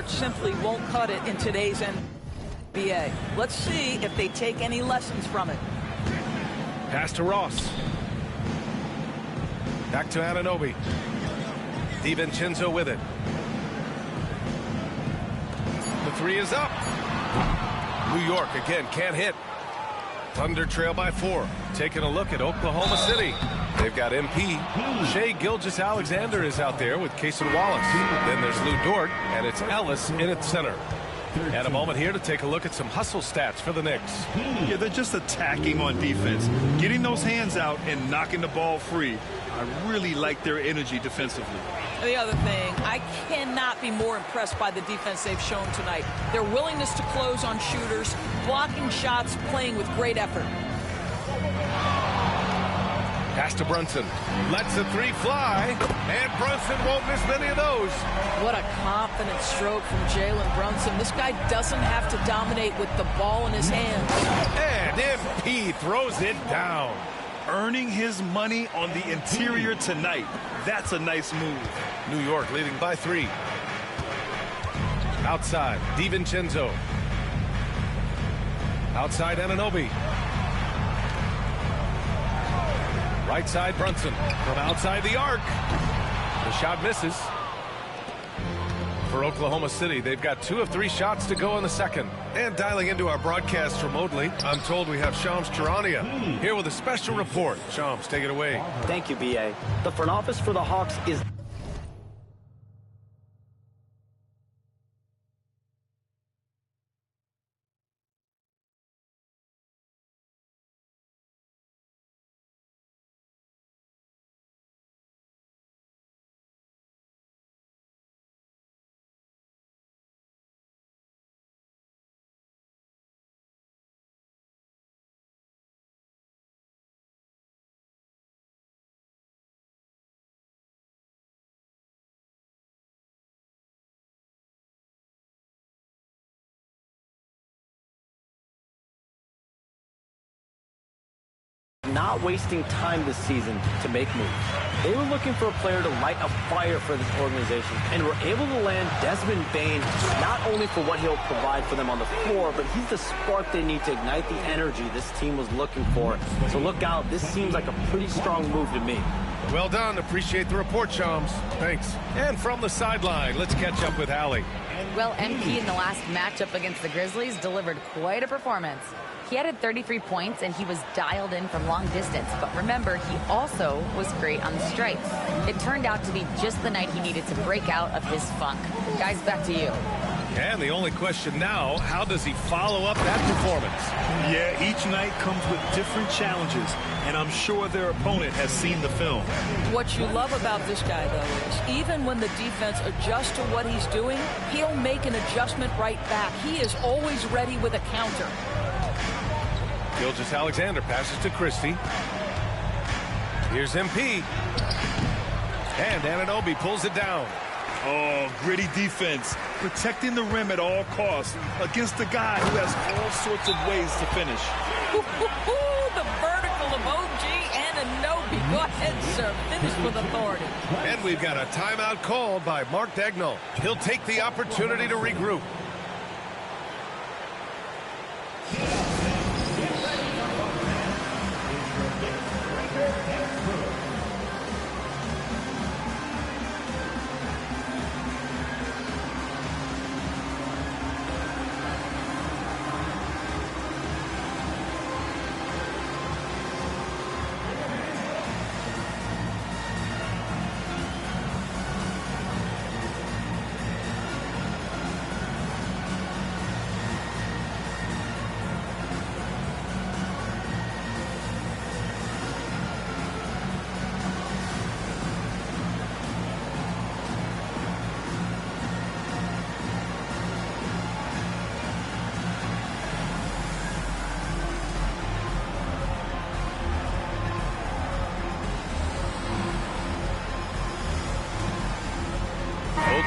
simply won't cut it in today's NBA. Let's see if they take any lessons from it. Pass to Ross. Back to Anunoby. DiVincenzo with it. The three is up. New York again can't hit. Thunder trail by 4. Taking a look at Oklahoma City. They've got MP. Shai Gilgeous-Alexander is out there with Cason Wallace. Then there's Lou Dort, and it's Ellis in at center. And a moment here to take a look at some hustle stats for the Knicks. Yeah, they're just attacking on defense, getting those hands out and knocking the ball free. I really like their energy defensively. The other thing, I cannot be more impressed by the defense they've shown tonight. Their willingness to close on shooters, blocking shots, playing with great effort. Pass to Brunson. Lets the three fly, and Brunson won't miss many of those. What a confident stroke from Jalen Brunson. This guy doesn't have to dominate with the ball in his hands. And MP throws it down. Earning his money on the interior tonight. That's a nice move. New York leading by 3. Outside, DiVincenzo. Outside, Anunoby. Right side, Brunson. From outside the arc. The shot misses. For Oklahoma City, they've got 2 of 3 shots to go in the second. And dialing into our broadcast remotely, I'm told we have Shams Charania here with a special report. Shams, take it away. Thank you, B.A. The front office for the Hawks is... not wasting time this season to make moves. They were looking for a player to light a fire for this organization and were able to land Desmond Bane not only for what he'll provide for them on the floor, but he's the spark they need to ignite the energy this team was looking for. So look out, this seems like a pretty strong move to me. Well done. Appreciate the report, Shams. Thanks. And from the sideline, let's catch up with Allie. Well, MP in the last matchup against the Grizzlies delivered quite a performance. He added 33 points, and he was dialed in from long distance. But remember, he also was great on the stripes. It turned out to be just the night he needed to break out of his funk. Guys, back to you. And the only question now, how does he follow up that performance? Yeah, each night comes with different challenges, and I'm sure their opponent has seen the film. What you love about this guy, though, is even when the defense adjusts to what he's doing, he'll make an adjustment right back. He is always ready with a counter. Gilgeous-Alexander passes to Christie. Here's MP. And Anunoby pulls it down. Oh, gritty defense. Protecting the rim at all costs against a guy who has all sorts of ways to finish. The vertical emoji, Anunoby. Go ahead, sir. Finish with authority. And we've got a timeout called by Mark Dagnall. He'll take the opportunity to regroup.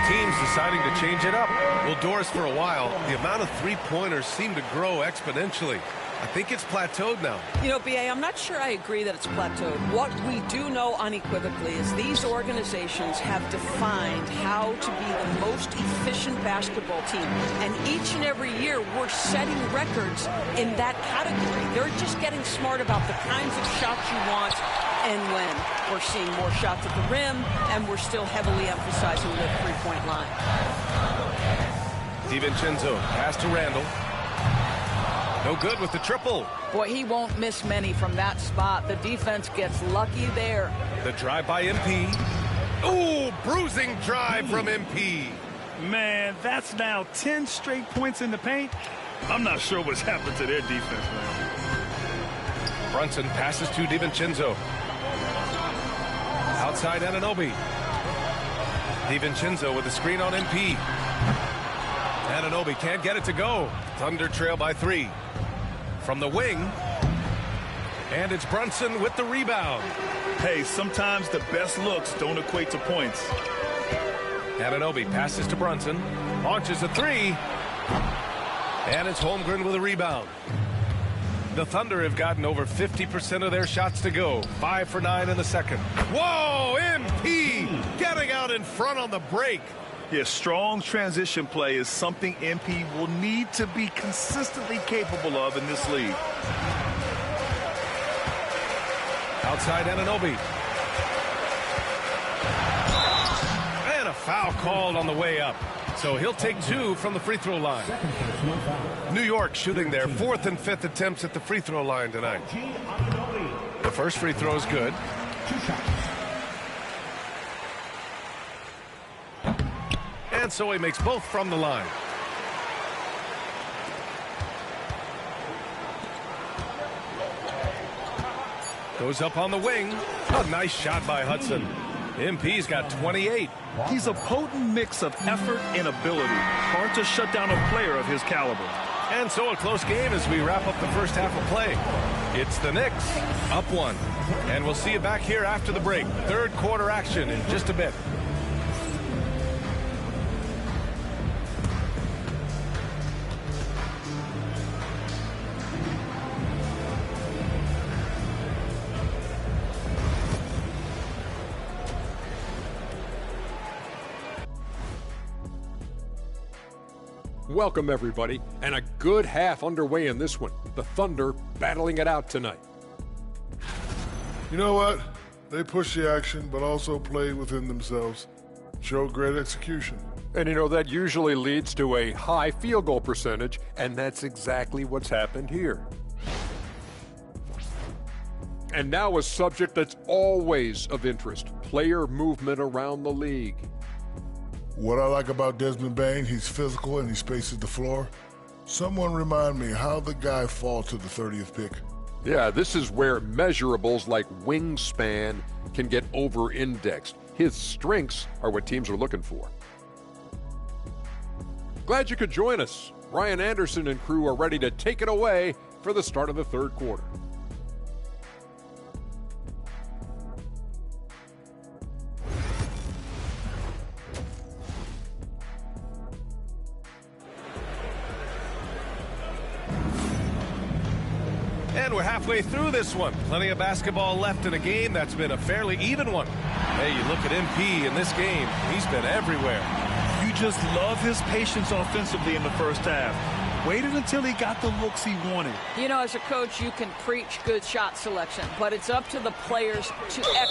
Teams deciding to change it up. Well, Doris, for a while, the amount of three-pointers seemed to grow exponentially. I think it's plateaued now. You know, B.A., I'm not sure I agree that it's plateaued. What we do know unequivocally is these organizations have defined how to be the most efficient basketball team. And each and every year, we're setting records in that category. They're just getting smart about the kinds of shots you want and when. We're seeing more shots at the rim, and we're still heavily emphasizing the three-point line. DiVincenzo, pass to Randall. No good with the triple. Boy, he won't miss many from that spot. The defense gets lucky there. The drive by MP. Ooh, bruising drive from MP. Man, that's now 10 straight points in the paint. I'm not sure what's happened to their defense, man. Brunson passes to DiVincenzo. Outside Anunoby. DiVincenzo with the screen on MP. Anunoby can't get it to go. Thunder trail by 3. From the wing. And it's Brunson with the rebound. Hey, sometimes the best looks don't equate to points. Anunoby passes to Brunson. Launches a 3. And it's Holmgren with a rebound. The Thunder have gotten over 50% of their shots to go. 5 for 9 in the second. Whoa, MP getting out in front on the break. Yeah, strong transition play is something MP will need to be consistently capable of in this league. Outside Anunoby. And a foul called on the way up. So he'll take 2 from the free throw line. New York shooting their 4th and 5th attempts at the free throw line tonight. The first free throw is good. And so he makes both from the line. Goes up on the wing. A nice shot by Hudson. MP's got 28. He's a potent mix of effort and ability. Hard to shut down a player of his caliber. And so a close game as we wrap up the first half of play. It's the Knicks up 1. And we'll see you back here after the break. Third quarter action in just a bit. Welcome, everybody, and a good half underway in this one. The Thunder battling it out tonight. You know what? They pushed the action, but also played within themselves. Showed great execution. And you know, that usually leads to a high field goal percentage, and that's exactly what's happened here. And now a subject that's always of interest, player movement around the league. What I like about Desmond Bane, he's physical and he spaces the floor. Someone remind me how the guy fall to the 30th pick. Yeah, this is where measurables like wingspan can get over-indexed. His strengths are what teams are looking for. Glad you could join us. Ryan Anderson and crew are ready to take it away for the start of the third quarter. And we're halfway through this one. Plenty of basketball left in a game that's been a fairly even one. Hey, you look at MP in this game. He's been everywhere. You just love his patience offensively in the first half. Waited until he got the looks he wanted. You know, as a coach, you can preach good shot selection, but it's up to the players to execute.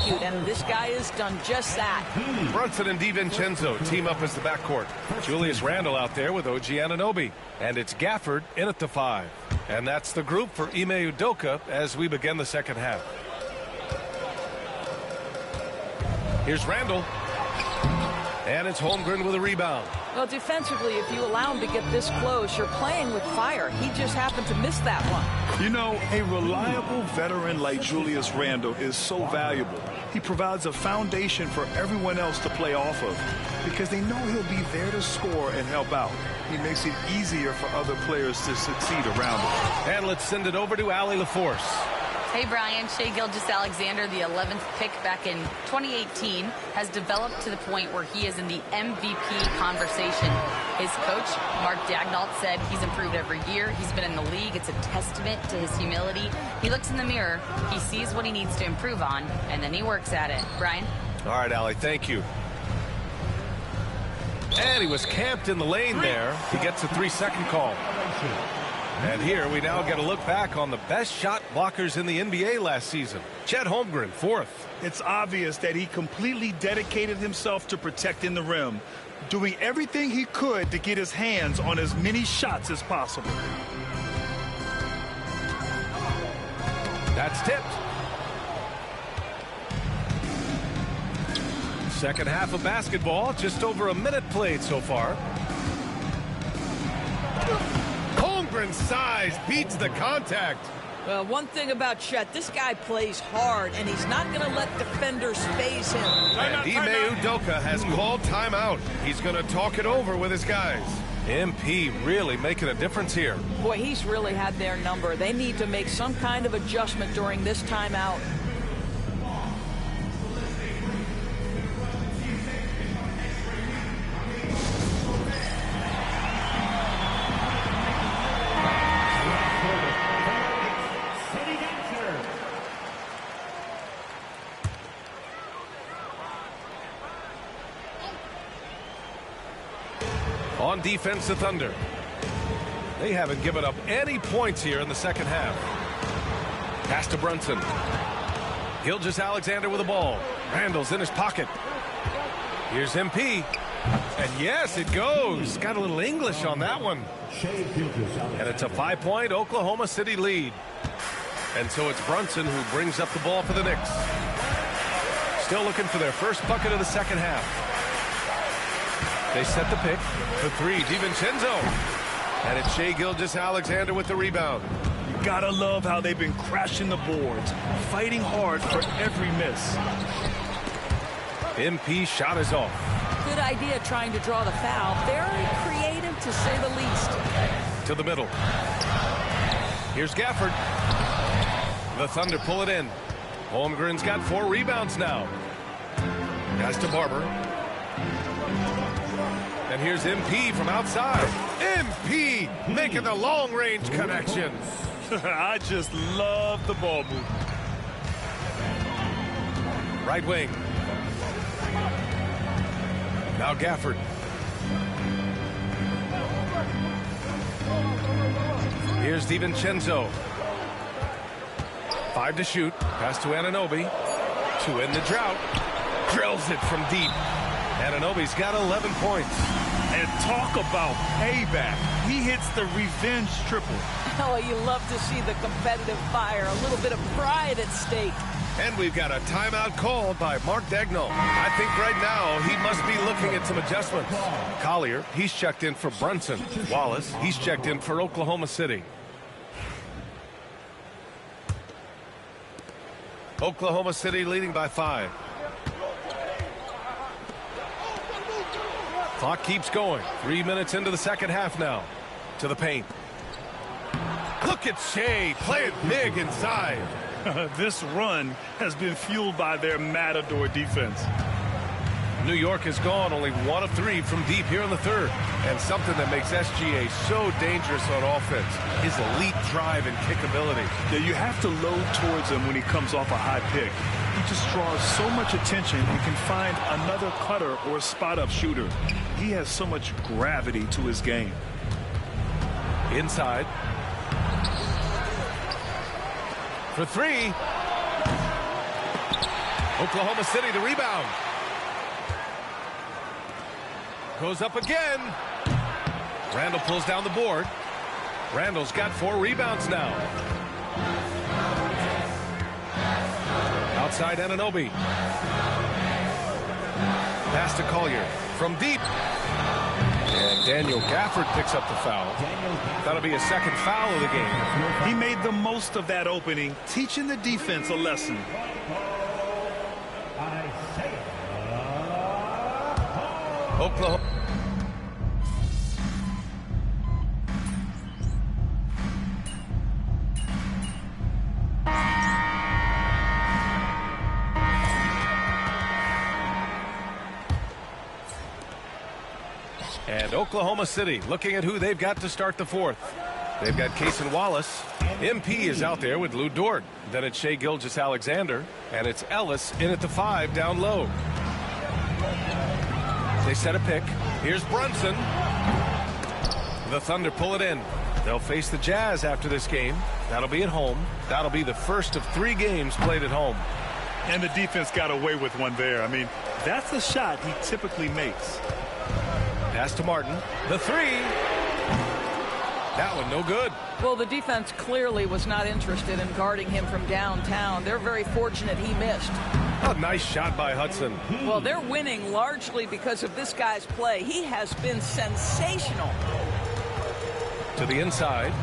execute, and this guy has done just that. Brunson and DiVincenzo team up as the backcourt. Julius Randle out there with OG Anunoby. And it's Gafford in at the 5. And that's the group for Ime Udoka as we begin the second half. Here's Randle. And it's Holmgren with a rebound. Well, defensively, if you allow him to get this close, you're playing with fire. He just happened to miss that one. You know, a reliable veteran like Julius Randle is so valuable. He provides a foundation for everyone else to play off of because they know he'll be there to score and help out. He makes it easier for other players to succeed around him. And let's send it over to Allie LaForce. Hey, Brian. Shai Gilgeous-Alexander, the 11th pick back in 2018, has developed to the point where he is in the MVP conversation. His coach, Mark Daigneault, said he's improved every year. He's been in the league. It's a testament to his humility. He looks in the mirror, he sees what he needs to improve on, and then he works at it. Brian? All right, Allie, thank you. And he was camped in the lane there. He gets a 3-second call. And here we now get a look back on the best shot blockers in the NBA last season. Chet Holmgren, 4th. It's obvious that he completely dedicated himself to protecting the rim, doing everything he could to get his hands on as many shots as possible. That's tipped. Second half of basketball, just over a minute played so far. Holmgren's size beats the contact. Well, one thing about Chet, this guy plays hard, and he's not going to let defenders phase him. And Ime Udoka has called timeout. He's going to talk it over with his guys. MP really making a difference here. Boy, he's really had their number. They need to make some kind of adjustment during this timeout. On defense, the Thunder. They haven't given up any points here in the second half. Pass to Brunson. Gilgeous-Alexander with the ball. Randle's in his pocket. Here's MP. And yes, it goes. Got a little English on that one. And it's a 5-point Oklahoma City lead. And so it's Brunson who brings up the ball for the Knicks. Still looking for their first bucket of the second half. They set the pick for 3. DiVincenzo. And it's Shai Gilgeous-Alexander with the rebound. You gotta love how they've been crashing the boards, fighting hard for every miss. MP shot is off. Good idea trying to draw the foul. Very creative, to say the least. To the middle. Here's Gafford. The Thunder pull it in. Holmgren's got 4 rebounds now. Pass to Barber. And here's MP from outside. MP making the long-range connection. I just love the ball movement. Right wing. Now Gafford. Here's DiVincenzo. 5 to shoot. Pass to Anunoby. To end the drought. Drills it from deep. Anunoby's got 11 points. And talk about payback. He hits the revenge triple. Oh, you love to see the competitive fire. A little bit of pride at stake. And we've got a timeout called by Mark Daigneault. I think right now he must be looking at some adjustments. Collier, he's checked in for Brunson. Wallace, he's checked in for Oklahoma City. Oklahoma City leading by 5. Clock keeps going. 3 minutes into the second half now. To the paint. Look at Shai playing big inside. This run has been fueled by their Matador defense. New York has gone only 1 of 3 from deep here in the third. And something that makes SGA so dangerous on offense, his elite drive and kickability. Yeah, you have to load towards him when he comes off a high pick. He just draws so much attention and can find another cutter or spot-up shooter. He has so much gravity to his game. Inside. For 3. Oklahoma City the rebound. Goes up again. Randall pulls down the board. Randall's got 4 rebounds now. Outside Anunoby. Pass to Collier from deep. And Daniel Gafford picks up the foul. That'll be a second foul of the game. He made the most of that opening, teaching the defense a lesson. Oklahoma. And Oklahoma City looking at who they've got to start the fourth. They've got Cason Wallace. MP is out there with Lou Dort. Then it's Shai Gilgeous-Alexander. And it's Ellis in at the 5 down low. They set a pick. Here's Brunson. The Thunder pull it in. They'll face the Jazz after this game. That'll be at home. That'll be the first of 3 games played at home. And the defense got away with one there. I mean, that's a shot he typically makes. Pass to Martin. The 3. That one no good. Well, the defense clearly was not interested in guarding him from downtown. They're very fortunate he missed. A nice shot by Hudson. Well, they're winning largely because of this guy's play. He has been sensational. To the inside.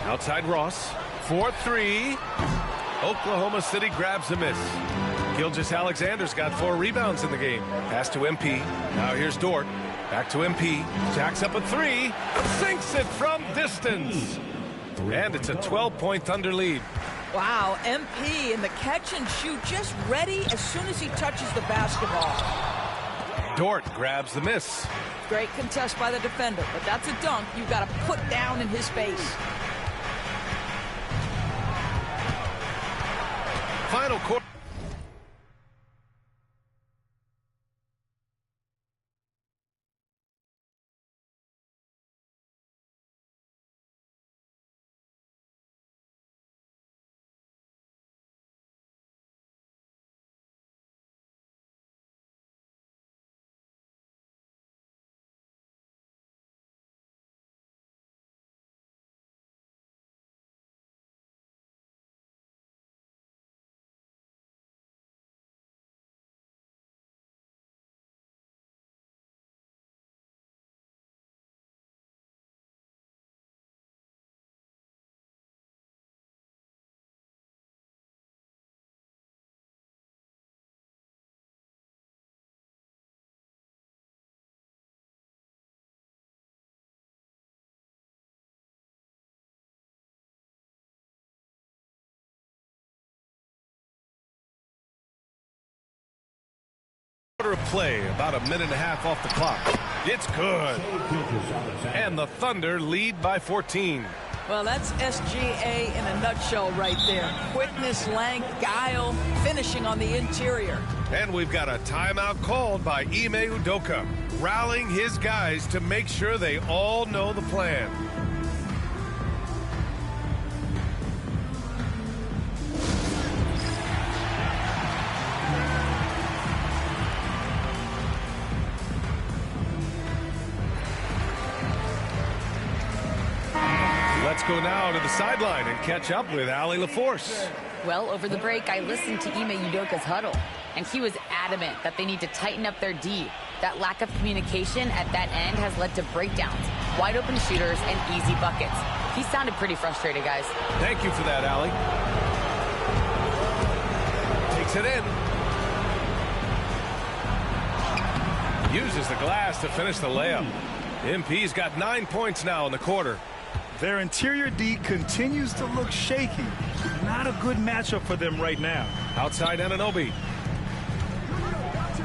Outside Ross. 4-3. Oklahoma City grabs a miss. Gilgeous-Alexander's got 4 rebounds in the game. Pass to MP. Now here's Dort. Back to MP. Jacks up a 3. Sinks it from distance. And it's a 12-point Thunder lead. Wow, MP in the catch and shoot, just ready as soon as he touches the basketball. Dort grabs the miss. Great contest by the defender, but that's a dunk you've got to put down in his face. Final quarter. Quarter of play, about a minute and a half off the clock. It's good. And the Thunder lead by 14. Well, that's SGA in a nutshell right there. Quickness, length, guile, finishing on the interior. And we've got a timeout called by Ime Udoka, rallying his guys to make sure they all know the plan. Let's go now to the sideline and catch up with Allie LaForce. Well, over the break, I listened to Ime Udoka's huddle, and he was adamant that they need to tighten up their D. That lack of communication at that end has led to breakdowns, wide open shooters, and easy buckets. He sounded pretty frustrated, guys. Thank you for that, Allie. Takes it in. Uses the glass to finish the layup. MP's got 9 points now in the quarter. Their interior D continues to look shaky. Not a good matchup for them right now. Outside Anunoby.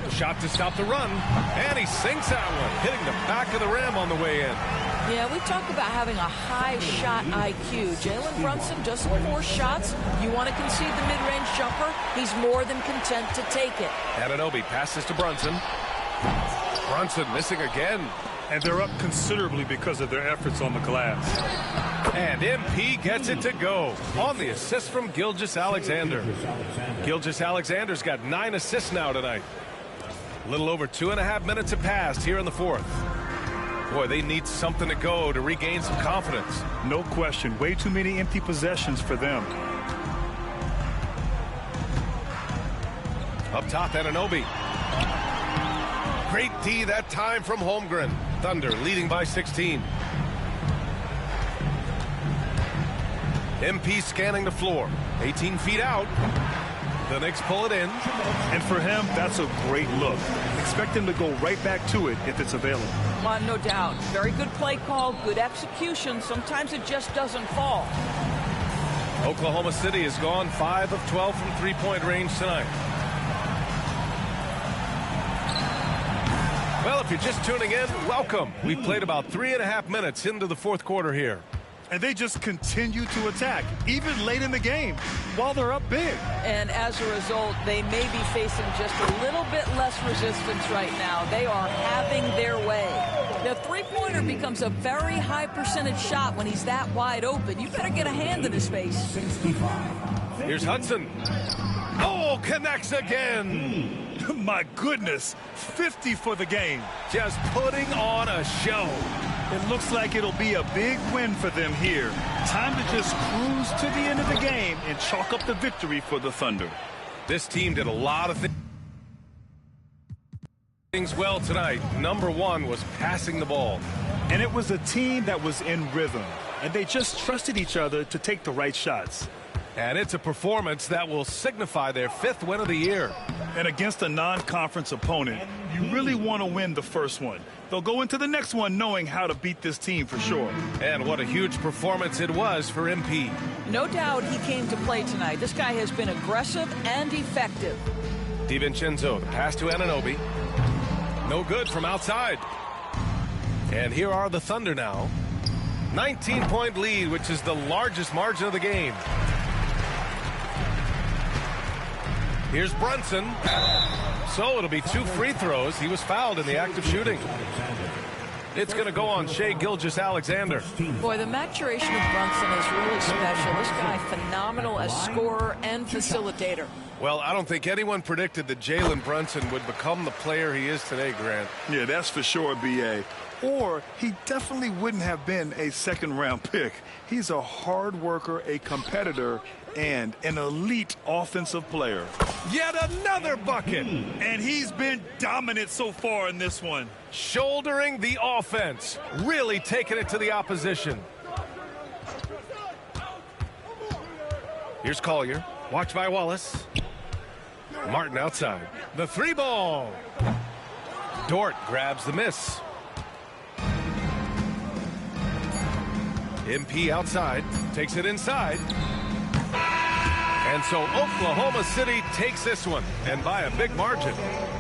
Shot to stop the run. And he sinks that one, hitting the back of the rim on the way in. Yeah, we talk about having a high shot IQ. Jalen Brunson does some more shots. You want to concede the mid-range jumper, he's more than content to take it. Anunoby passes to Brunson. Brunson missing again. And they're up considerably because of their efforts on the glass. And MP gets it to go on the assist from Gilgeous-Alexander. Gilgeous-Alexander's got 9 assists now tonight. A little over 2.5 minutes have passed here in the fourth. Boy, they need something to go to regain some confidence. No question. Way too many empty possessions for them. Up top, Anunoby. Great D that time from Holmgren. Thunder leading by 16. MP scanning the floor. 18 feet out. The Knicks pull it in. And for him, that's a great look. Expect him to go right back to it if it's available. No doubt. Very good play call, good execution. Sometimes it just doesn't fall. Oklahoma City has gone 5 of 12 from three-point range tonight. Well, if you're just tuning in, welcome. We've played about 3.5 minutes into the fourth quarter here. And they just continue to attack, even late in the game, while they're up big. And as a result, they may be facing just a little bit less resistance right now. They are having their way. The three-pointer becomes a very high percentage shot when he's that wide open. You better get a hand in his face. Here's Hudson. Oh, connects again. My goodness, 50 for the game. Just putting on a show. It looks like it'll be a big win for them here. Time to just cruise to the end of the game and chalk up the victory for the Thunder. This team did a lot of things well tonight. Number one was passing the ball. And it was a team that was in rhythm, and they just trusted each other to take the right shots. And it's a performance that will signify their 5th win of the year. And against a non-conference opponent, you really want to win the first one. They'll go into the next one knowing how to beat this team for sure. And what a huge performance it was for MP. No doubt he came to play tonight. This guy has been aggressive and effective. DiVincenzo, the pass to Anunoby. No good from outside. And here are the Thunder now. 19-point lead, which is the largest margin of the game. Here's Brunson. So it'll be 2 free throws. He was fouled in the act of shooting. It's going to go on Shai Gilgeous-Alexander. Boy, the maturation of Brunson is really special. This guy, phenomenal as scorer and facilitator. Well, I don't think anyone predicted that Jalen Brunson would become the player he is today, Grant. Yeah, that's for sure, B.A. Or he definitely wouldn't have been a second-round pick. He's a hard worker, a competitor, and an elite offensive player. Yet another bucket. And he's been dominant so far in this one. Shouldering the offense. Really taking it to the opposition. Here's Collier. Watched by Wallace. Martin outside. The 3-ball. Dort grabs the miss. MP outside. Takes it inside. And so Oklahoma City takes this one, and by a big margin.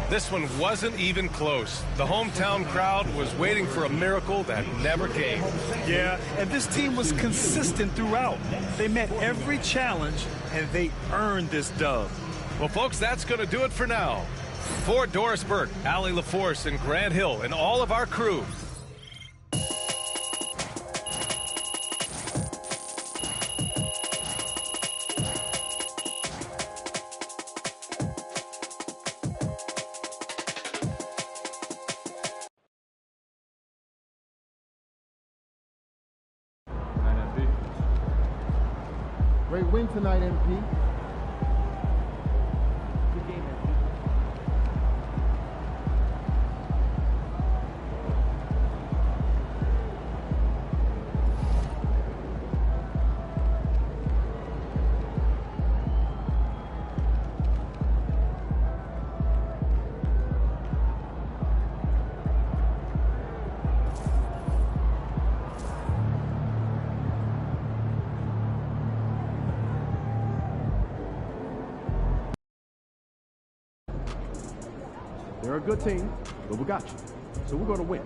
This one wasn't even close. The hometown crowd was waiting for a miracle that never came. Yeah, and this team was consistent throughout. They met every challenge, and they earned this dub. Well, folks, that's going to do it for now. For Doris Burke, Allie LaForce, and Grant Hill, and all of our crew, great win tonight, MP. Good game, MP. They're a good team, but we got you. So we're going to win.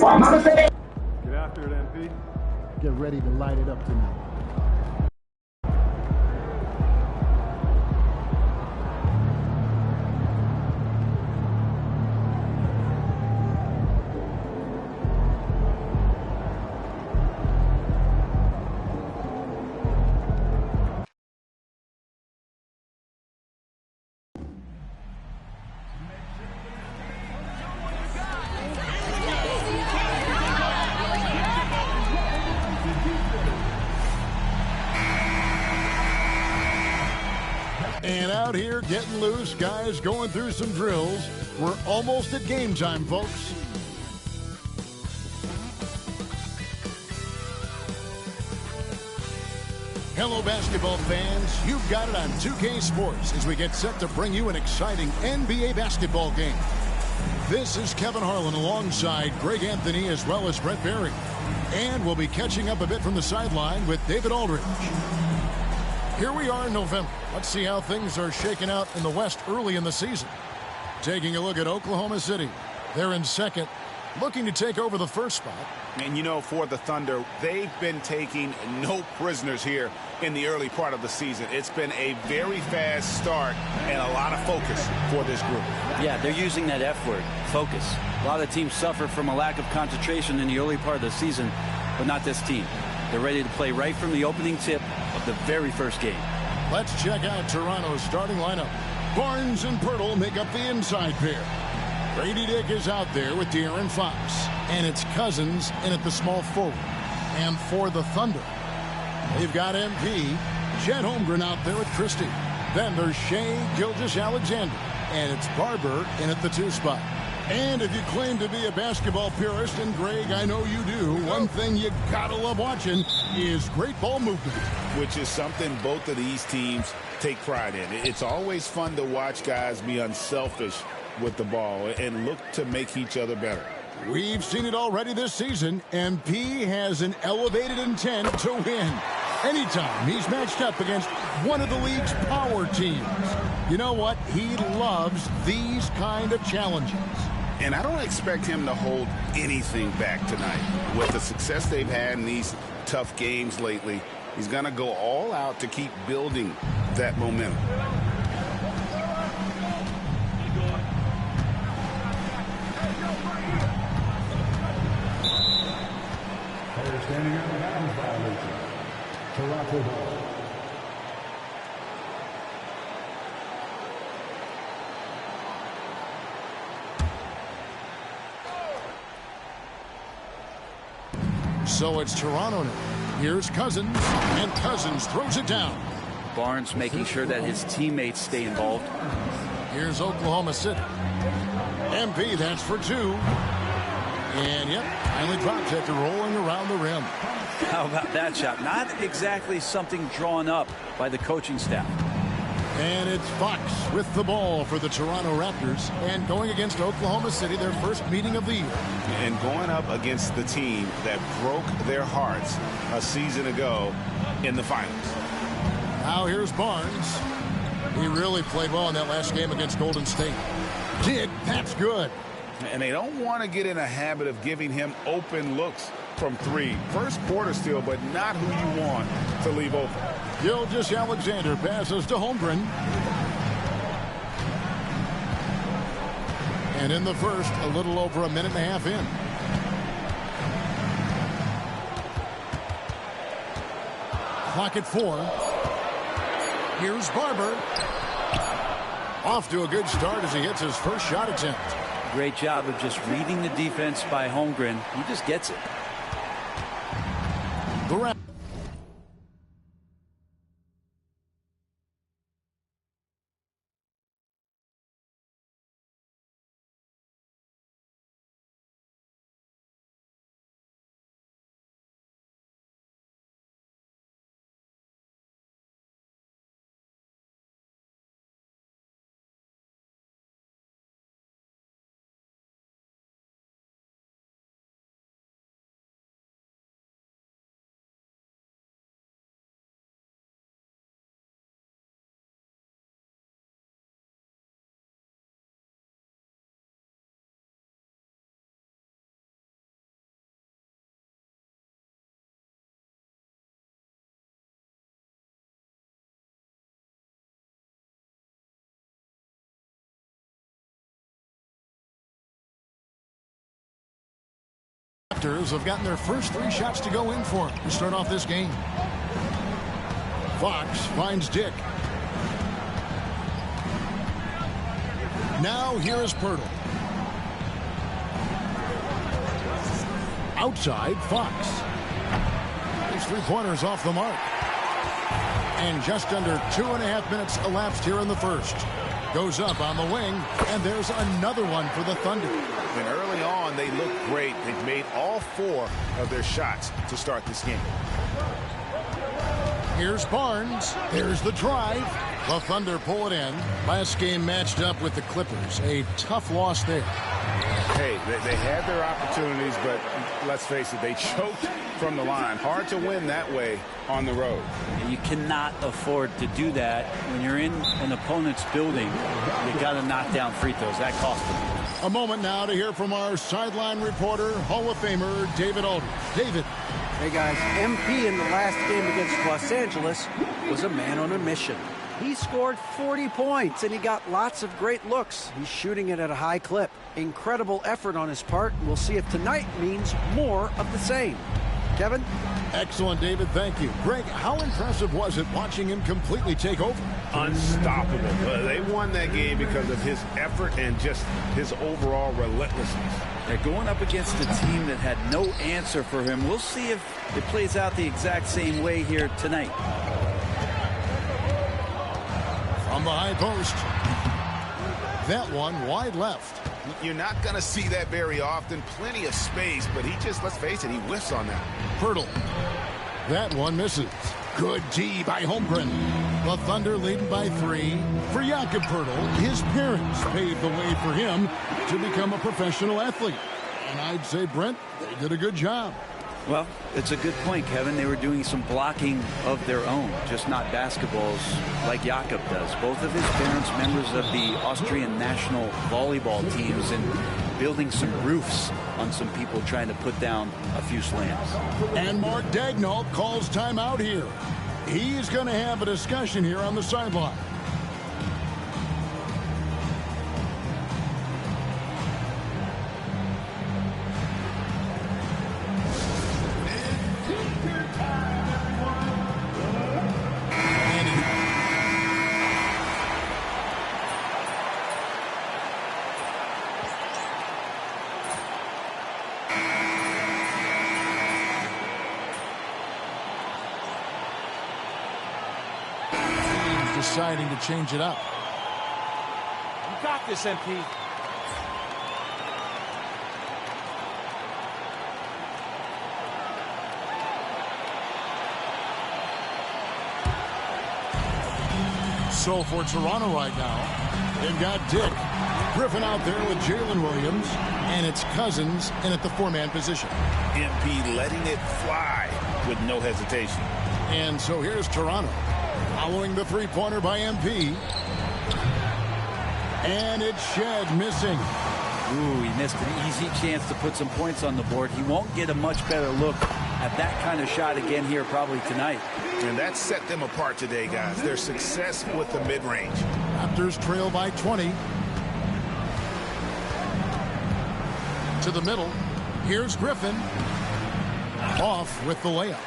Get after it, MP. get ready to light it up tonight. And out here getting loose, guys going through some drills. We're almost at game time, folks. Hello, basketball fans. You've got it on 2K Sports as we get set to bring you an exciting NBA basketball game. This is Kevin Harlan alongside Greg Anthony as well as Brett Berry. And we'll be catching up a bit from the sideline with David Aldridge. Here we are in November. Let's see how things are shaking out in the West early in the season. Taking a look at Oklahoma City. They're in second, looking to take over the first spot. And you know, for the Thunder, they've been taking no prisoners here in the early part of the season. It's been a very fast start and a lot of focus for this group. Yeah, they're using that F word, focus. A lot of teams suffer from a lack of concentration in the early part of the season, but not this team. They're ready to play right from the opening tip of the very first game. Let's check out Toronto's starting lineup. Barnes and Pirtle make up the inside pair. Grady Dick is out there with De'Aaron Fox. And it's Cousins in at the small forward. And for the Thunder, they've got MP, Chet Holmgren out there with Christie. Then there's Shea Gilgeous-Alexander. And it's Barber in at the 2 spot. And if you claim to be a basketball purist, and Greg, I know you do, one thing you gotta love watching is great ball movement. Which is something both of these teams take pride in. It's always fun to watch guys be unselfish with the ball and look to make each other better. We've seen it already this season. MP has an elevated intent to win. Anytime he's matched up against one of the league's power teams. You know what? He loves these kind of challenges. And I don't expect him to hold anything back tonight. With the success they've had in these tough games lately, he's going to go all out to keep building that momentum. Standing out of bounds violation. Toronto ball. So it's Toronto now. Here's Cousins, and Cousins throws it down. Barnes making sure that his teammates stay involved. Here's Oklahoma City. MP, that's for 2. And, yep, finally drops after rolling around the rim. How about that shot? Not exactly something drawn up by the coaching staff. And it's Fox with the ball for the Toronto Raptors. And going against Oklahoma City, their first meeting of the year. And going up against the team that broke their hearts a season ago in the finals. Now here's Barnes. He really played well in that last game against Golden State. Did. That's good. And they don't want to get in a habit of giving him open looks from 3. First quarter still, but not who you want to leave open. Gilgeous-Alexander passes to Holmgren. And in the first, a little over a minute and a half in. Clock at 4. Here's Barber. Off to a good start as he hits his first shot attempt. Great job of just reading the defense by Holmgren. He just gets it. The Raptors have gotten their first 3 shots to go in for them to start off this game. Fox finds Dick. Now here is Pirtle. Outside, Fox. His 3-pointers off the mark. And just under 2.5 minutes elapsed here in the first. Goes up on the wing, and there's another one for the Thunder. And early on, they look great. They've made all 4 of their shots to start this game. Here's Barnes. There's the drive. The Thunder pull it in. Last game matched up with the Clippers. A tough loss there. Hey, they had their opportunities, but let's face it, they choked from the line. Hard to win that way on the road. You cannot afford to do that when you're in an opponent's building. You got to knock down free throws. That cost them. A moment now to hear from our sideline reporter, Hall of Famer David Aldridge. David. Hey guys, MP in the last game against Los Angeles was a man on a mission. He scored 40 points, and he got lots of great looks. He's shooting it at a high clip. Incredible effort on his part. We'll see if tonight means more of the same. Kevin? Excellent, David. Thank you. Greg, how impressive was it watching him completely take over? Unstoppable. They won that game because of his effort and just his overall relentlessness. They're going up against a team that had no answer for him. We'll see if it plays out the exact same way here tonight. From the high post. That one wide left. You're not going to see that very often. Plenty of space, but he just, let's face it, he whiffs on that. Pirtle. That one misses. Good D by Holmgren. The Thunder leading by 3. For Jakob Pirtle, his parents paved the way for him to become a professional athlete. And I'd say, Brent, they did a good job. Well, it's a good point, Kevin. They were doing some blocking of their own, just not basketballs like Jakob does. Both of his parents members of the Austrian national volleyball teams and building some roofs on some people trying to put down a few slams. And Mark Daigneault calls timeout here. He's going to have a discussion here on the sideline. Deciding to change it up. You got this, MP. So for Toronto right now, they've got Dick. Griffin out there with Jalen Williams, and it's Cousins in at the 4-man position. MP letting it fly with no hesitation. And so here's Toronto. Following the 3-pointer by MP. And it's Shed missing. Ooh, he missed an easy chance to put some points on the board. He won't get a much better look at that kind of shot again here probably tonight. And that set them apart today, guys. Their success with the mid-range. Raptors trail by 20. To the middle. Here's Griffin. Off with the layup.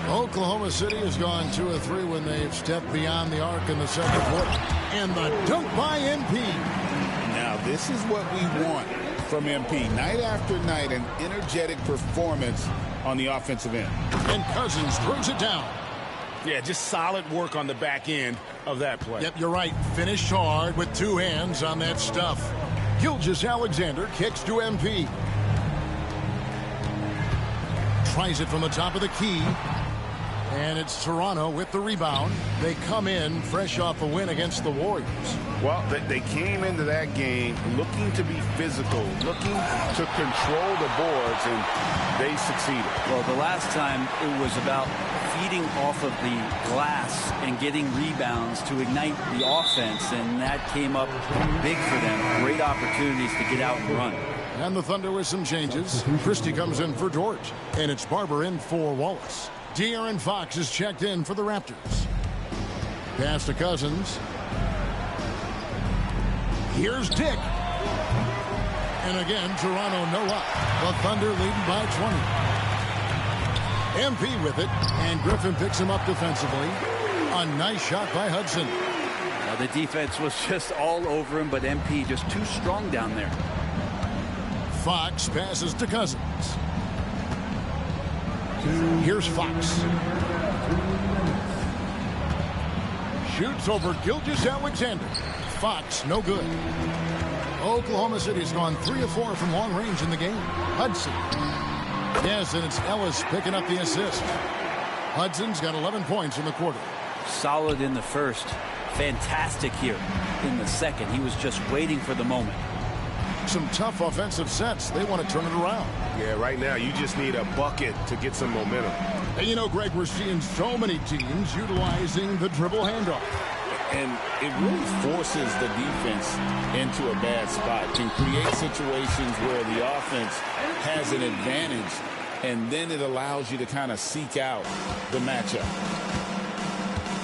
Oklahoma City has gone 2 of 3 when they've stepped beyond the arc in the second quarter. And the dunk by MP. Now, this is what we want from MP. Night after night, an energetic performance on the offensive end. And Cousins throws it down. Yeah, just solid work on the back end of that play. Yep, you're right. Finished hard with 2 hands on that stuff. Gilgeous-Alexander kicks to MP. Tries it from the top of the key. And it's Toronto with the rebound. They come in fresh off a win against the Warriors. Well, they came into that game looking to be physical, looking to control the boards, and they succeeded. Well, the last time it was about feeding off of the glass and getting rebounds to ignite the offense, and that came up big for them. Great opportunities to get out and run. And the Thunder with some changes. Christie comes in for George, and it's Barber in for Wallace. De'Aaron Fox is checked in for the Raptors. Pass to Cousins. Here's Dick. And again, Toronto no luck. The Thunder leading by 20. MP with it, and Griffin picks him up defensively. A nice shot by Hudson. The defense was just all over him, but MP just too strong down there. Fox passes to Cousins. Here's Fox. Shoots over Gilgeous-Alexander. Fox, no good. Oklahoma City's gone 3 of 4 from long range in the game. Hudson. Yes, and it's Ellis picking up the assist. Hudson's got 11 points in the quarter. Solid in the first. Fantastic here in the second. He was just waiting for the moment. Some tough offensive sets. They want to turn it around. Yeah, right now you just need a bucket to get some momentum. And you know, Greg, we're seeing so many teams utilizing the dribble handoff. And it really forces the defense into a bad spot. Can create situations where the offense has an advantage, and then it allows you to kind of seek out the matchup.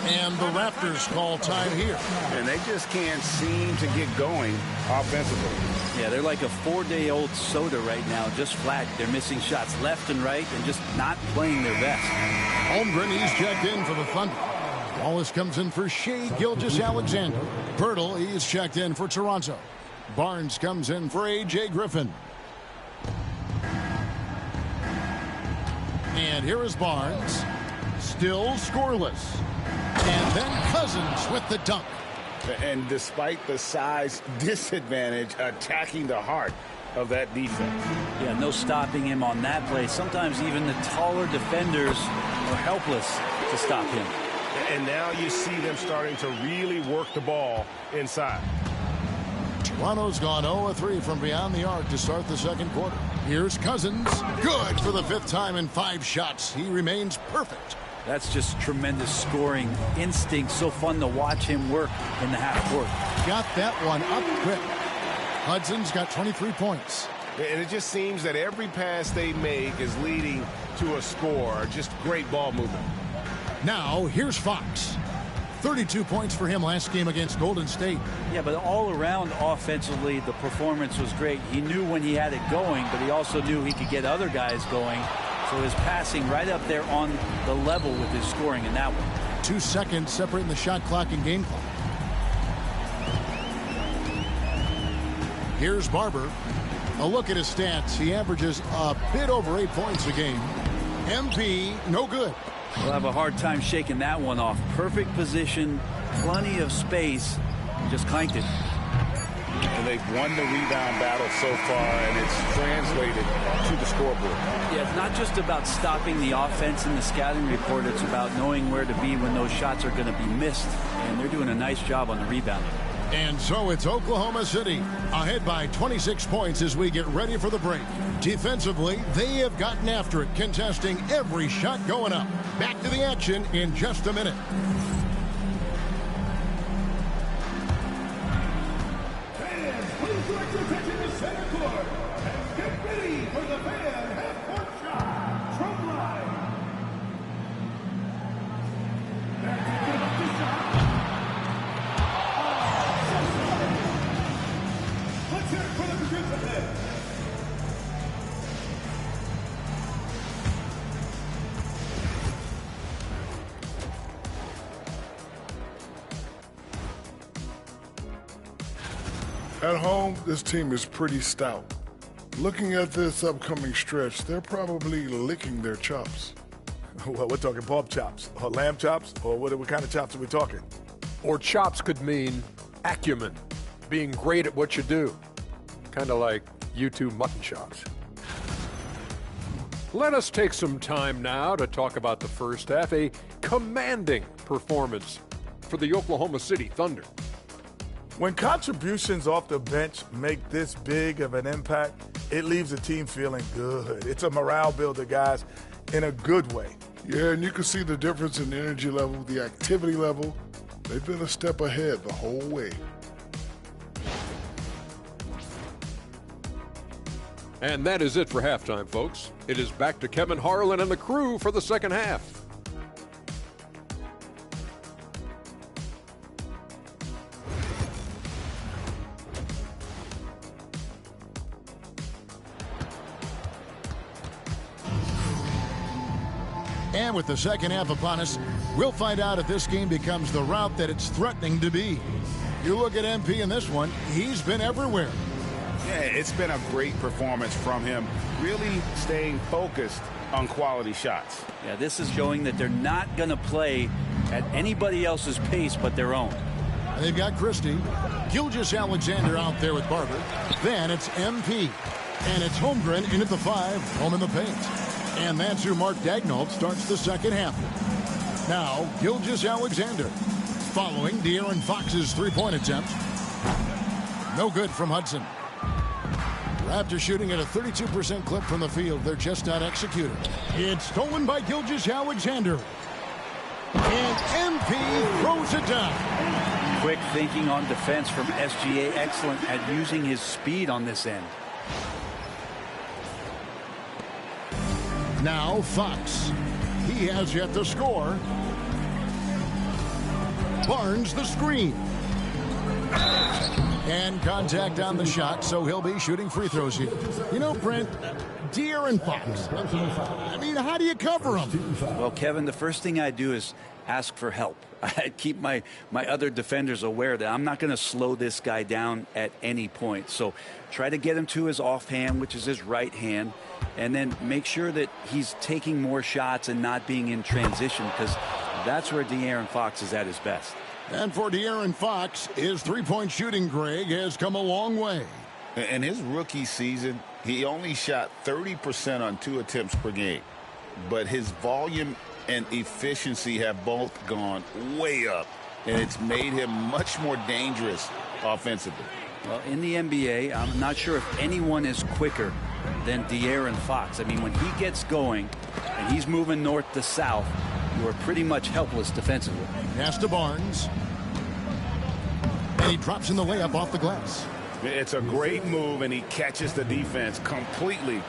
And the Raptors call time here. And they just can't seem to get going offensively. Yeah, they're like a 4-day-old soda right now, just flat. They're missing shots left and right and just not playing their best. Holmgren, he's checked in for the Thunder. Wallace comes in for Shea Gilgeous-Alexander. Pirtle, he's checked in for Toronto. Barnes comes in for A.J. Griffin. And here is Barnes. Still scoreless. And then Cousins with the dunk. And despite the size disadvantage, attacking the heart of that defense. Yeah, no stopping him on that play. Sometimes even the taller defenders are helpless to stop him. And now you see them starting to really work the ball inside. Toronto's gone 0 of 3 from beyond the arc to start the second quarter. Here's Cousins. Good for the 5th time in 5 shots. He remains perfect. That's just tremendous scoring instinct. So fun to watch him work in the half court. Got that one up quick. Hudson's got 23 points. And it just seems that every pass they make is leading to a score. Just great ball movement. Now, here's Fox. 32 points for him last game against Golden State. Yeah, but all around offensively, the performance was great. He knew when he had it going, but he also knew he could get other guys going. So his passing right up there on the level with his scoring in that one. 2 seconds separating the shot clock and game clock. Here's Barber. A look at his stats. He averages a bit over 8 points a game. MP, no good. We'll have a hard time shaking that one off. Perfect position, plenty of space, just clanked it. And they've won the rebound battle so far, and it's translated to the scoreboard. Yeah, it's not just about stopping the offense in the scouting report. It's about knowing where to be when those shots are going to be missed. And they're doing a nice job on the rebound. And so it's Oklahoma City ahead by 26 points as we get ready for the break. Defensively, they have gotten after it, contesting every shot going up. Back to the action in just a minute. Fans, please direct your attention to center court and get ready for the fan half-court shot. Drum line. Back to give up the shot. Let's hear it for the participants. At home, this team is pretty stout. Looking at this upcoming stretch, they're probably licking their chops. Well, we're talking pork chops or lamb chops, or what kind of chops are we talking? Or chops could mean acumen, being great at what you do. Kind of like YouTube mutton chops. Let us take some time now to talk about the first half, a commanding performance for the Oklahoma City Thunder. When contributions off the bench make this big of an impact, it leaves the team feeling good. It's a morale builder, guys, in a good way. Yeah, and you can see the difference in the energy level, the activity level. They've been a step ahead the whole way. And that is it for halftime, folks. It is back to Kevin Harlan and the crew for the second half. And with the second half upon us, we'll find out if this game becomes the route that it's threatening to be. You look at MP in this one, he's been everywhere. Yeah, it's been a great performance from him, really staying focused on quality shots. Yeah, this is showing that they're not going to play at anybody else's pace but their own. They've got Christie, Gilgeous-Alexander out there with Barber. Then it's MP. And it's Holmgren in at the 5, home in the paint. And that's who Mark Daigneault starts the second half. Now, Gilgeous-Alexander. Following De'Aaron Fox's three-point attempt. No good from Hudson. Raptors shooting at a 32% clip from the field. They're just not executed. It's stolen by Gilgeous-Alexander. And MP throws it down. Quick thinking on defense from SGA. Excellent at using his speed on this end. Now Fox. He has yet to score. Barnes the screen. And contact on the shot, so he'll be shooting free throws here. You know, Brent, De'Aaron Fox. I mean, how do you cover him? Well, Kevin, the first thing I do is ask for help. I keep my other defenders aware that I'm not going to slow this guy down at any point. So try to get him to his offhand, which is his right hand, and then make sure that he's taking more shots and not being in transition, because that's where De'Aaron Fox is at his best. And for De'Aaron Fox, his three-point shooting, Greg, has come a long way. In his rookie season, he only shot 30% on 2 attempts per game. But his volume and efficiency have both gone way up, and it's made him much more dangerous offensively. Well, in the NBA, I'm not sure if anyone is quicker than De'Aaron Fox. I mean, when he gets going and he's moving north to south, you are pretty much helpless defensively. Pass to Barnes. And he drops in the layup off the glass. It's a great move, and he catches the defense completely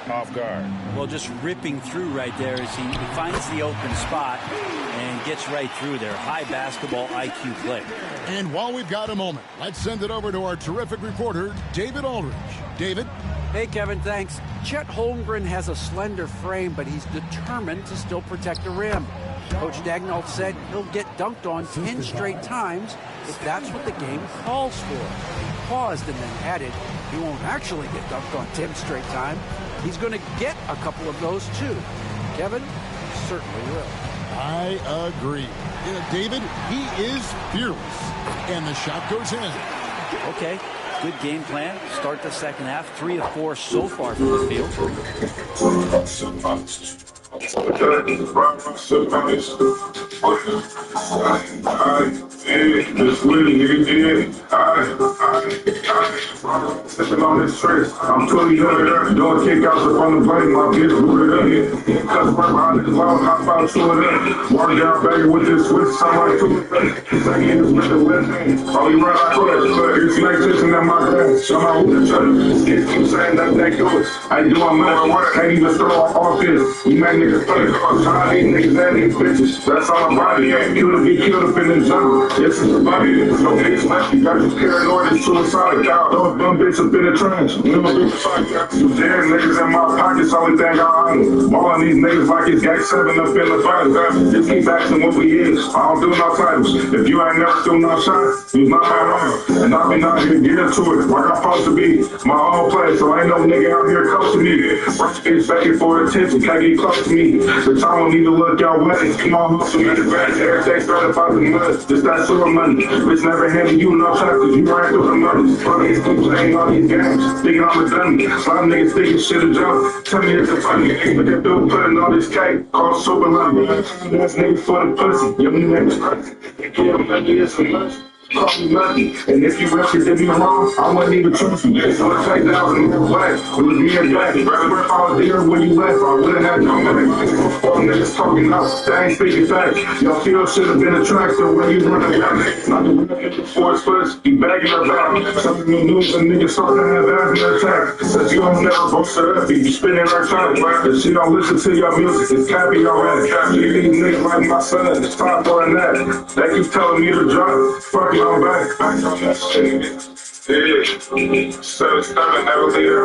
off guard. Well, just ripping through right there as he finds the open spot and gets right through there. High basketball IQ play. And while we've got a moment, let's send it over to our terrific reporter, David Aldridge. David? Hey, Kevin, thanks. Chet Holmgren has a slender frame, but he's determined to still protect the rim. Coach Daigneault said he'll get dunked on 10 straight times if that's what the game calls for. He paused and then added, he won't actually get dunked on 10 straight times. He's going to get a couple of those, too. Kevin, he certainly will. I agree. David, he is fearless. And the shot goes in. Okay, good game plan. Start the second half. 3 of 4 so far from the field. Sipping on this trace. I'm 20 years doing kickouts up on the blade. My bitch booted up here. Cause right behind this loud, hop out to it up. Walk down baby with this switch, sound like 2 Second is with the left hand. Oh, you run like clutch. It's like kissing at my glass. Show my who the church. Kids keep saying that they do it. I do my man work. Can't even throw off this. You make niggas play. Trying these niggas and these bitches. That's all about it. Ain't you to be killed up in the jungle. This is about it. No bitch left. You got you paranoid and suicidal. Those dumb bitches up in the trash. Little bitch fuck. You dead niggas in my pockets. Only thing I own. Balling these niggas like it's Gang 7 up in the fight. Just keep asking what we is. I don't do no titles. If you ain't never threw no shot, you's not my wrong. And I've been out here getting to it like I'm supposed to be. My own place, so ain't no nigga out here coaching me. First bitch begging for attention, can't get close to me. The time don't need to look your way. Come on, hustle me. Every day started by the mud. Just that sewer money. Bitch never handed you no shot cause you ran through the money. These keep playing all these games. Thinking I'm a dummy. Some niggas thinking shit a joke. Tell me it's a funny. But they do putting all this cake called super lummy. That's niggas for the pussy. Your niggas crazy. Yeah, maybe it's some much. Call me lucky, and if you really did me wrong, I wouldn't even trust you. So I take down in the way. It was me and Daddy. Rather if I was there when you left, I wouldn't have no money. All niggas talking out, they ain't speaking fact. Your field should have been attractive when you running back. Not the running before it's first, you bagging her back. Some of the news and niggas starting to have asthma attack. Since you don't never boast her up, you spinning her time. If she don't listen to your music, it's cappy already. You these niggas like my son, it's time for a nap. They keep telling me to drop. Fuck I'm back on that shit. Yeah. 7-7, never leave.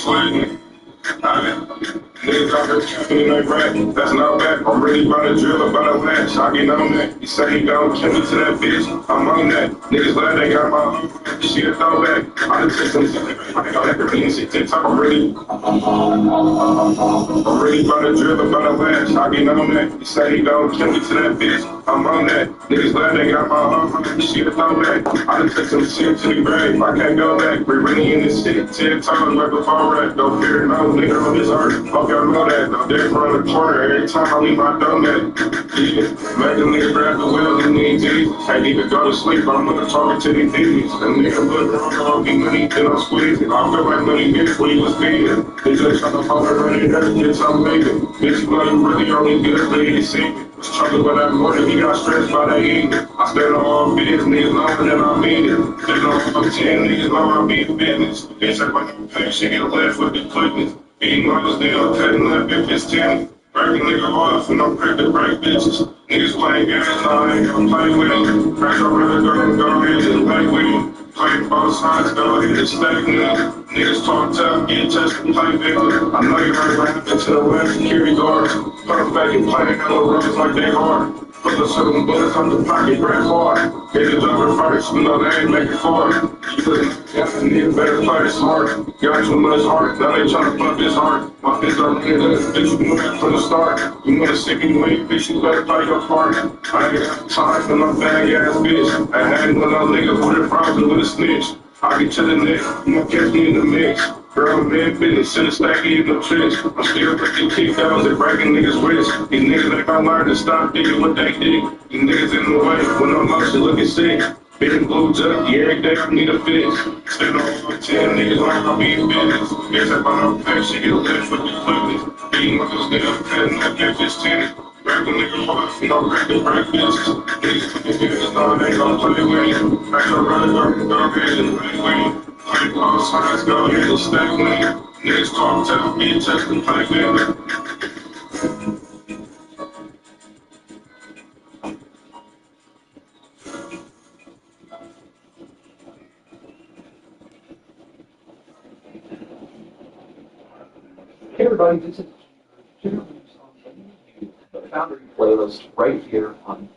sweating. Niggas out there feeling like rap, that's not bad. I'm really about to drill, about to lash. I get on that. He say he don't kill me to that bitch. I'm on that. Niggas glad they got my shit a throwback. I done took some shit. I got that green shit TikTok. I'm really about to drill, about to lash. I get on that. He say he don't kill me to that bitch. I'm on that. Niggas glad they got my shit a throwback. I done took some shit to the grave. I can't go back. We really in this shit 10 times right before rap. Don't fear no nigga on this earth. Hope y'all know that. I'm there from the corner every time I leave my donut. Yeah. Make a nigga grab the wheel and need Jesus. Can't even go to sleep. I'm gonna talk to these demons. The nigga look wrong, I'll be money, then I'm squeezing. I feel like money mixed when he was feeding. They just trying to hold her running, that's bitch I'm making. Bitch, you really only good for you to see me. Was trouble with that morning, he got stressed by that evening. I spent all business, niggas longer than I mean it. They know I'm 10 niggas long, I be in business. Bitch, I want to pay, she get left with the quickness. Being models, they don't cutting up if it's 10. Break a nigga off and I'm quick to break bitches. Niggas playing games, no, I ain't gonna play with them. Crash, I'd rather go ahead and play with them. Play both sides, go ahead and stay with them. Niggas talk tough, get touched and play victim. I know you heard what happened to the West security guards. Put them back and play hella runs like they hard. Put the certain bullets on the pocket, break hard. Hit the jumper first, you know they ain't making far. Yeah, I need a better player, smart. Got too much heart, now they tryna fuck this heart. My bitch are looking at this bitch, you knew that from the start. You know the sick and wait, bitch, you better play your part. I ain't got time for no bag ass bitch. I had one of those niggas with a problem with a snitch. I get to the neck, you gon' catch me in the mix. Girl, man, business, in the stacky in the tricks. I'm still breaking kickdowns and breaking niggas' wrists. These niggas ain't gonna learn to stop digging what they dig. These niggas in the way, when I'm motion looking sick. Big and blue jug, yeah, every day I need a fix. Stand on 10 niggas like I'm eating business. Bitch, if I don't pay, she get left with the quickness. Beating with this nigga, cutting up if it's tennis. Break a nigga off, you know, break the break bitches. Niggas know they gon' play with you. Back to run, go ahead and play with you. Play both sides, go ahead and stack with you. Niggas talk tough, get touched and play with you. Hey everybody, this is the Foundry playlist right here on.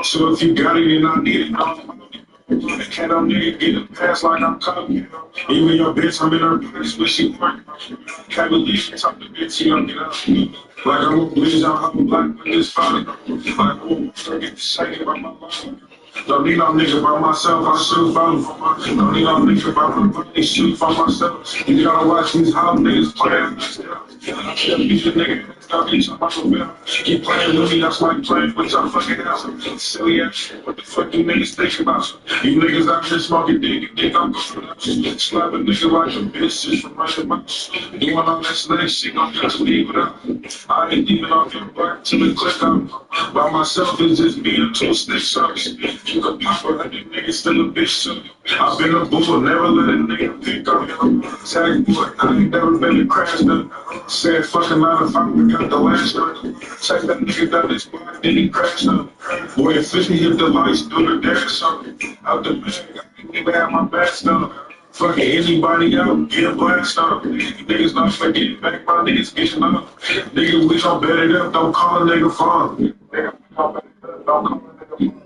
So if you got it and I need it, can't no nigga get it past like I'm coming. Even your bitch, I'm in her place, but she working. Can't believe she talk to bitch, she don't get up. Like I'm a bleach, I'm black with this body. Like I'm get the shake about my life. Don't need no nigga by myself, I shoot both. Don't need no nigga by my body, shoot for myself. You gotta watch these hot niggas playing. I still beat the nigga, stop bitch, I'm out the bill. Keep playing with me, that's like playing with your fucking ass. Silly ass shit, what the fuck you niggas think about? You niggas out here smoking dick, you think I'm gonna slap a nigga like a bitch just from right about. Doing all that snake shit, don't just leave it up. I ain't even off your back till it click up. By myself, it's just being two stick sucks. You can pop her, that nigga still a bitch too. I've been a bull, never let a nigga pick up. Tag boy, I ain't never been to crash them. Said fucking line of fire, we got the last one. Check that nigga down his body, then he crashed up. Boy, at 50, hit the lights, do the dance up. Out the bag, I ain't even have my back stuff. Fucking anybody out, get blast up. Niggas not forgetting back, my niggas getting up. Nigga, we gon' bet it up, don't call a nigga phone. Nigga, we gon' bet it up, don't call a nigga phone.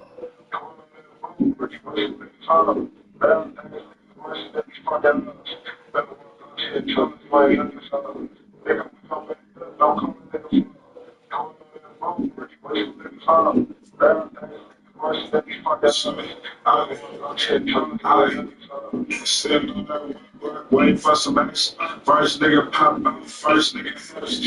Wait for some action. First nigga pop out, first nigga first.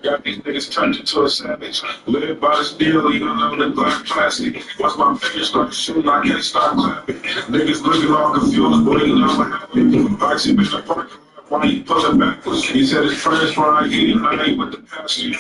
Got these niggas turned into a savage. Live by this deal, you know the black plastic. Once my fingers start shooting, I can't stop clapping. Niggas looking all confused, but you know what happened. Boxing in the parking lot, why you pulling backwards? He said his friends trying to eat, I ain't with the pastor.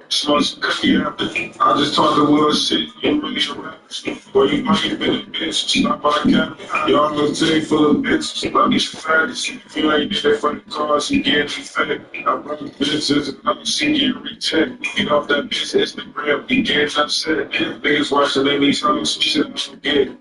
Smoke some cookie after. I just talk the little shit, you really a rapper. Boy, you might have been a bitch, stop by the cap. Y'all little team full of bitches, love me some fatties. If you ain't did that for the cars, you get me fat. I run businesses and I'm seeing you recheck. Get off that bitch Instagram, you get upset. Niggas watching they need something, some shit I don't get.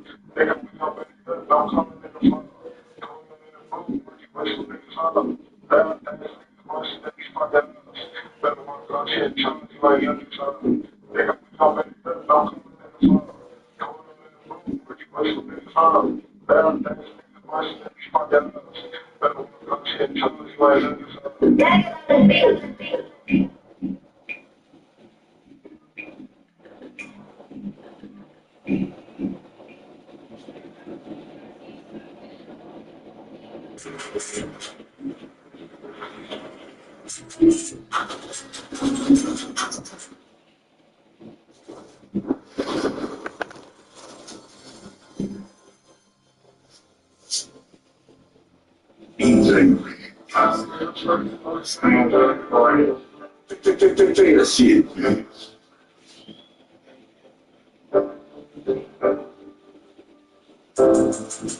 That shit, man.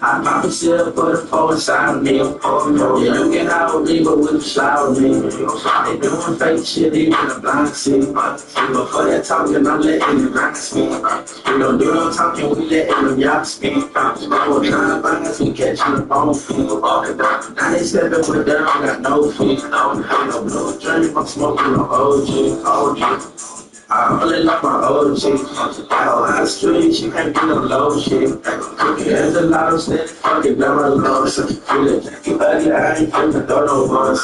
I pop a shell for the pole inside of me. Yeah, you can hide with me, but with the slide with me. They doing fake shit, even the blind see. But for that talking, I'm letting the grind speak. We don't do no talking, we letting them y'all speak. We're trying to find us, we catching the phone feet. Now they stepping with them, I got no feet. No blue dream, I'm smoking no OG. I only like my old chick. Out on the street, she can't get no low shit. There's a lot of steady fucking down my lungs. Feeling Jackie Buddy, I ain't finna throw no ones.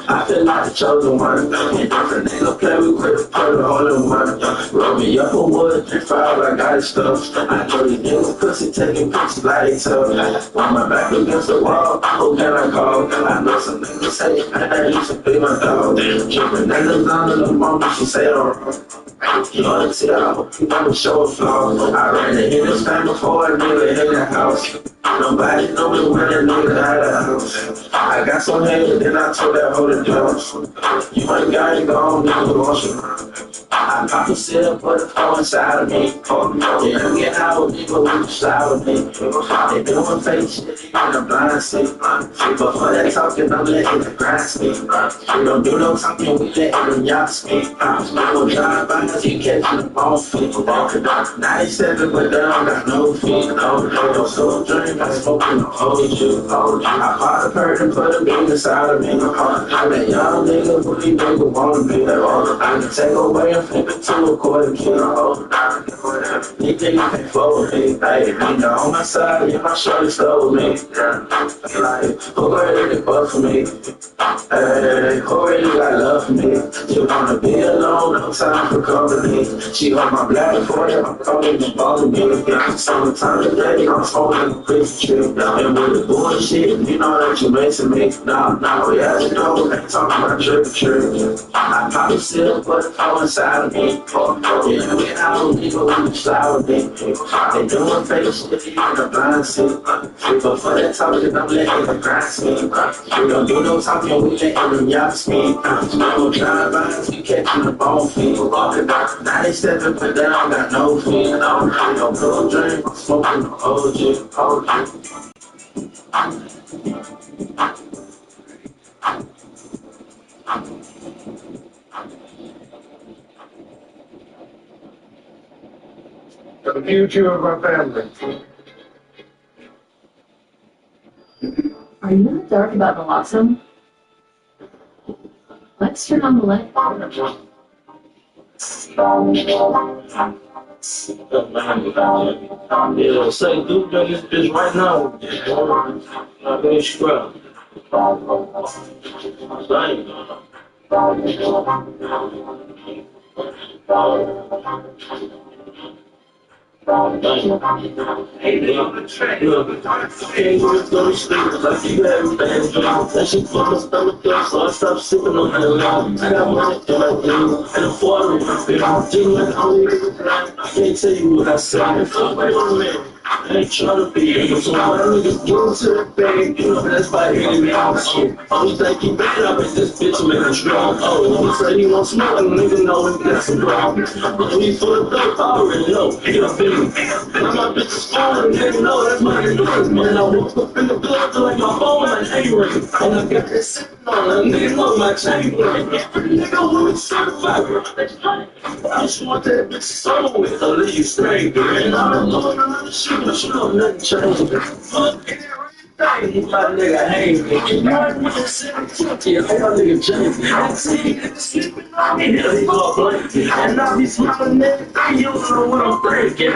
I feel like the chosen one. Ain't different nigga play with quick, put it all in one. Roll me up a wood, 3-5, I got it stuff. I know these niggas pussy taking pictures like they tough. Want my back against the wall, who can I call? I know some niggas say, I used to be my dog. Tripping niggas on the moment, she say, you wanna see how you never show a flaw. I ran the Henderson fan before a nigga hit the house. Nobody know me when a nigga had a house. I got some haters, then I told that hoe to jump. You ain't got it, go on, nigga, wash it. I pop a sip, put the phone inside of me. Yeah, I'm getting high with me, but we can slide with me. They doing fake shit, even the blind see. But for that talking, I'm letting the grind speak. We don't do no talking, we letting them y'all speak. We gon' drive by us, you catching the phone feet. 97, but they don't got no feet. No soul drink, I smoking no OG. I bought a bird and put a bean inside of me. I'm that young nigga who these niggas wanna be. I can take away and flip it to a quarter kilo. These niggas can't fold me. Hey, you know, on my side, yeah, my shorty stole me. Like, who ready to fuck for me? Hey, who really got love for me? She wanna be alone, no time for company. She on my black for you, I'm calling the ball of me. Summertime today, I'm smoking a Christmas tree. And with the bullshit, you know that you messing me. Nah, we had to know, ain't talking about trick or treat. I pop a sip, put the phone inside of me. Yeah, we out with people who slide with me. They doing fake shit, even the blind see. But for that talking, I'm letting the grind speak. We don't do no talking, we letting them y'all speak. We don't drive by us, we catching the bone feet. 97, but they don't got no feet. No blue dream, I'm smoking no OG. For the future of our family. Are you in the dark about naloxone? Let's turn on the light. Yeah, say, dude, got this bitch right now. Not being scrubbed. Hey, look, can't go to sleep like you everything. That shit put my stomach up, so I stopped sipping on that line. I got money in my dream, and a water in my face. I can't tell you what I said. Wait a minute. I ain't tryna be able to my niggas get to the bag, you know that's by hitting me out shit. Only think he bad up at this bitch, man, strong. Oh, he said he won't smoke, and nigga know he got some problem. But he full of dope, I already know, he a feeling. And my bitch is falling, nigga know that's my nigga. Man, I woke up in the blood, like my phone, like A-ring. And I got this Nigga know my chain, nigga who is certified. I just want that bitch soul with a little straight. And I don't know none of shit, but you know nothing changed. Fuck everything, my nigga hang me. You know what I'm saying? Yeah, my nigga James. I see niggas sleeping on me, here he go blanket. And I be smiling everything, you don't know what I'm thinking.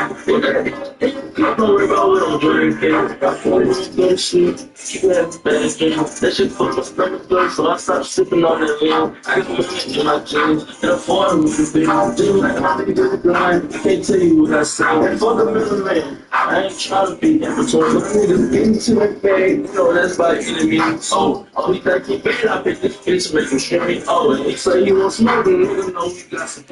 Don't worry about what I'm drinking. I feel like good shit. You have bad games. That shit fuck my stomach up, so I stopped sipping on that lean. I got my in my jeans, and I'm falling with this bitch. Dude, like I'm nigga get the grind. I can't tell you what I say. And fuck a middleman. I ain't trying to be in between. My niggas get into that bag. You know that's by the enemy. Oh, he think he bad. I bet this bitch make him scream. Oh, and he say he won't smoke. The nigga know we got some.